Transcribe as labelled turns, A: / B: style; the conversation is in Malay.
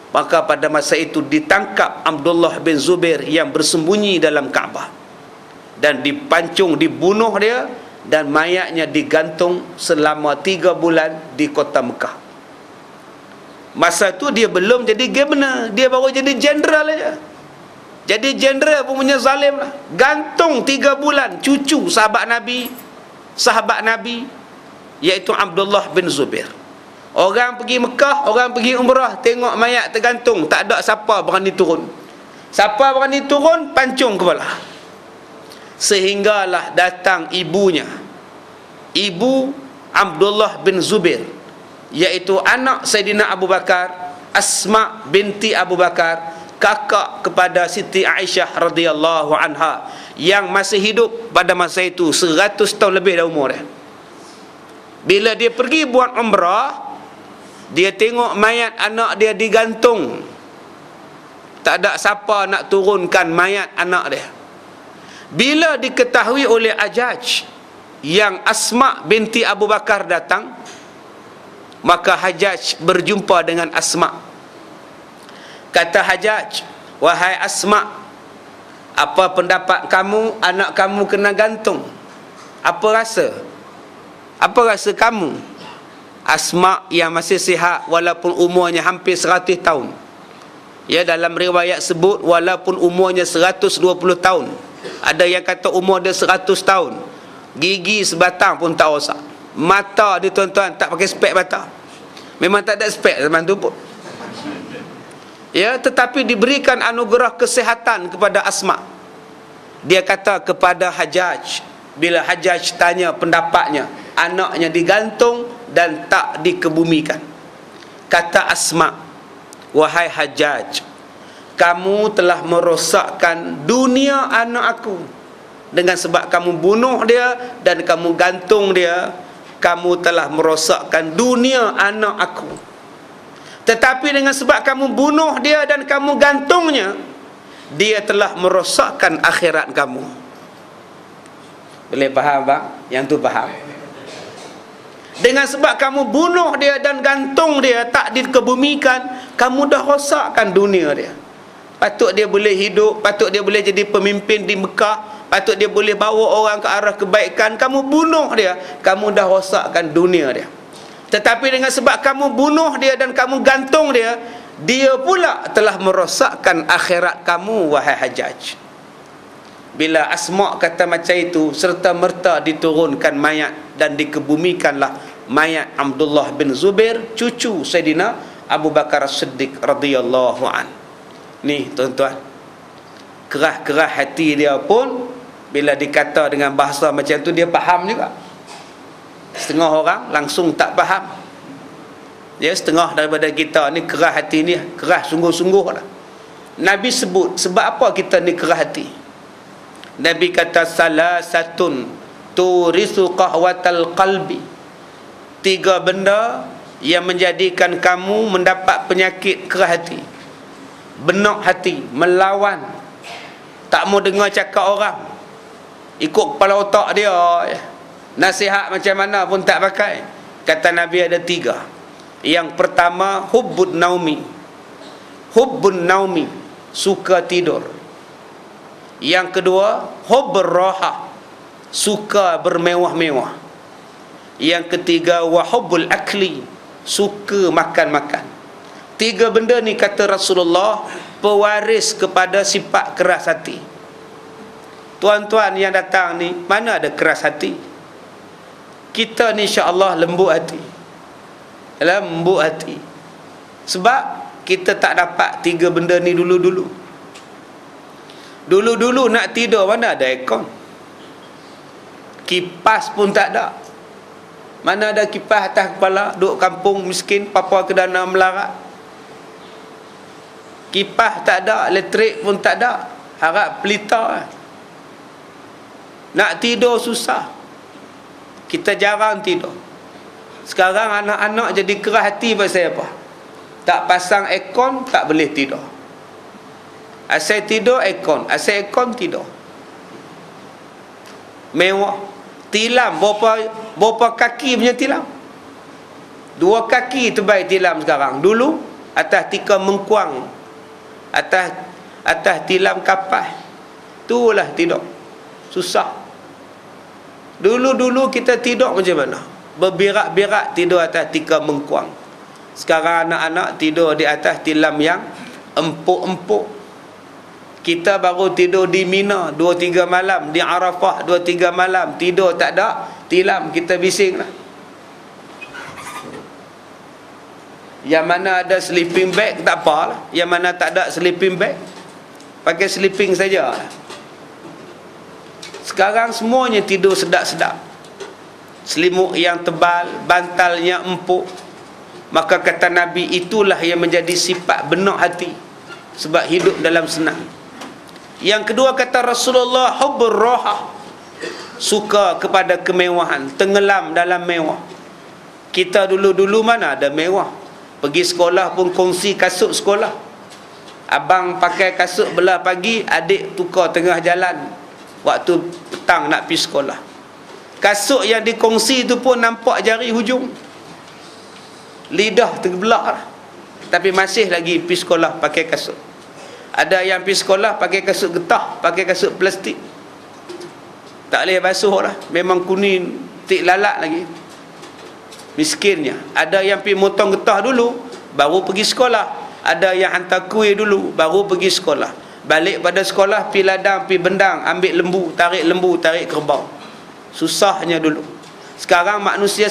A: Maka pada masa itu ditangkap Abdullah bin Zubair yang bersembunyi dalam Kaabah, dan dipancung, dibunuh dia, dan mayatnya digantung selama 3 bulan di kota Mekah. Masa tu dia belum jadi governor, dia baru jadi jenderal aja. Jadi jenderal pun punya zalim lah. Gantung 3 bulan cucu sahabat Nabi, iaitu Abdullah bin Zubair. Orang pergi Mekah, orang pergi umrah, tengok mayat tergantung, tak ada siapa berani turun. Siapa berani turun, pancung kepala. Sehinggalah datang ibunya, ibu Abdullah bin Zubair, iaitu anak Saidina Abu Bakar, Asma binti Abu Bakar, kakak kepada Siti Aisyah radhiyallahu anha, yang masih hidup pada masa itu 100 tahun lebih dah umur dia. Bila dia pergi buat umrah, dia tengok mayat anak dia digantung, tak ada siapa nak turunkan mayat anak dia. Bila diketahui oleh Hajjaj yang Asma binti Abu Bakar datang, maka Hajjaj berjumpa dengan Asma. Kata Hajjaj, "Wahai Asma, apa pendapat kamu anak kamu kena gantung? Apa rasa? Apa rasa kamu?" Asma yang masih sihat walaupun umurnya hampir 100 tahun. Ya, dalam riwayat sebut walaupun umurnya 120 tahun. Ada yang kata umur dia 100 tahun. Gigi sebatang pun tak rosak. Mata dia tuan-tuan tak pakai spek mata. Memang tak ada spek zaman tu pun. Ya, tetapi diberikan anugerah kesihatan kepada Asma. Dia kata kepada Hajjaj, bila Hajjaj tanya pendapatnya, anaknya digantung dan tak dikebumikan. Kata Asma, "Wahai Hajjaj, kamu telah merosakkan dunia anak aku. Dengan sebab kamu bunuh dia dan kamu gantung dia, kamu telah merosakkan dunia anak aku. Tetapi dengan sebab kamu bunuh dia dan kamu gantungnya, dia telah merosakkan akhirat kamu." Boleh faham bang? Yang tu faham? Dengan sebab kamu bunuh dia dan gantung dia, tak dikebumikan, kamu dah rosakkan dunia dia. Patut dia boleh hidup, patut dia boleh jadi pemimpin di Mekah, patut dia boleh bawa orang ke arah kebaikan, kamu bunuh dia, kamu dah rosakkan dunia dia. Tetapi dengan sebab kamu bunuh dia dan kamu gantung dia, dia pula telah merosakkan akhirat kamu, wahai Hajjaj. Bila Asma kata macam itu, serta merta diturunkan mayat dan dikebumikanlah mayat Abdullah bin Zubair, cucu Saidina Abu Bakar As-Siddiq radhiyallahu an. Ni tuan-tuan, kerah-kerah hati dia pun bila dikata dengan bahasa macam tu dia faham juga. Setengah orang langsung tak faham. Ya, setengah daripada kita ni kerah hati ni, kerah sungguh-sungguh lah. Nabi sebut sebab apa kita ni kerah hati. Nabi kata, "Salasatun turisu qahwatal qalbi." 3 benda yang menjadikan kamu mendapat penyakit kerah hati, benak hati, melawan, tak mau dengar cakap orang, ikut kepala otak dia, nasihat macam mana pun tak pakai. Kata Nabi ada 3. Yang pertama, hubbun naumi, suka tidur. Yang kedua, hubbur raha, suka bermewah-mewah. Yang ketiga, wa hubbul akli, suka makan-makan. 3 benda ni kata Rasulullah pewaris kepada sifat keras hati. Tuan-tuan yang datang ni, mana ada keras hati? Kita ni insya-Allah lembut hati. Lembut hati. Sebab kita tak dapat 3 benda ni dulu-dulu. Dulu-dulu nak tidur mana ada aircon, kipas pun tak ada. Mana ada kipas atas kepala, duduk kampung miskin, papa kedana melarat. Kipas tak ada, elektrik pun tak ada, harap pelita. Nak tidur susah. Kita jarang tidur. Sekarang anak-anak jadi keras hati pasal apa? Tak pasang aircon tak boleh tidur. Asal tidur aircon, asal aircon tidur. Mewah. Tilam berapa kaki punya tilam? 2 kaki terbaik tilam sekarang. Dulu atas tika mengkuang, atas tilam kapas. Itulah tidur. Susah. Dulu-dulu kita tidur macam mana? Berbirak-birak tidur atas tika mengkuang. Sekarang anak-anak tidur di atas tilam yang empuk-empuk. Kita baru tidur di Mina 2-3 malam, di Arafah 2-3 malam, tidur tak ada tilam, kita bising lah. Yang mana ada sleeping bag tak apalah, yang mana tak ada sleeping bag pakai sleeping saja. Sekarang semuanya tidur sedap-sedap, selimut yang tebal, bantal yang empuk. Maka kata Nabi, itulah yang menjadi sifat benak hati, sebab hidup dalam senang. Yang kedua kata Rasulullah, hubbur rohah, suka kepada kemewahan, tenggelam dalam mewah. Kita dulu-dulu mana ada mewah? Pergi sekolah pun kongsi kasut sekolah. Abang pakai kasut belah pagi, adik tukar tengah jalan waktu petang nak pergi sekolah. Kasut yang dikongsi itu pun nampak jari hujung, lidah terbelah lah. Tapi masih lagi pergi sekolah pakai kasut. Ada yang pergi sekolah pakai kasut getah, pakai kasut plastik, tak boleh basuh lah, memang kuning tik lalat lagi, miskinnya. Ada yang pergi motong getah dulu baru pergi sekolah, ada yang hantar kuih dulu baru pergi sekolah. Balik pada sekolah pergi ladang, pergi bendang, ambil lembu, tarik kerbau. Susahnya dulu. Sekarang manusia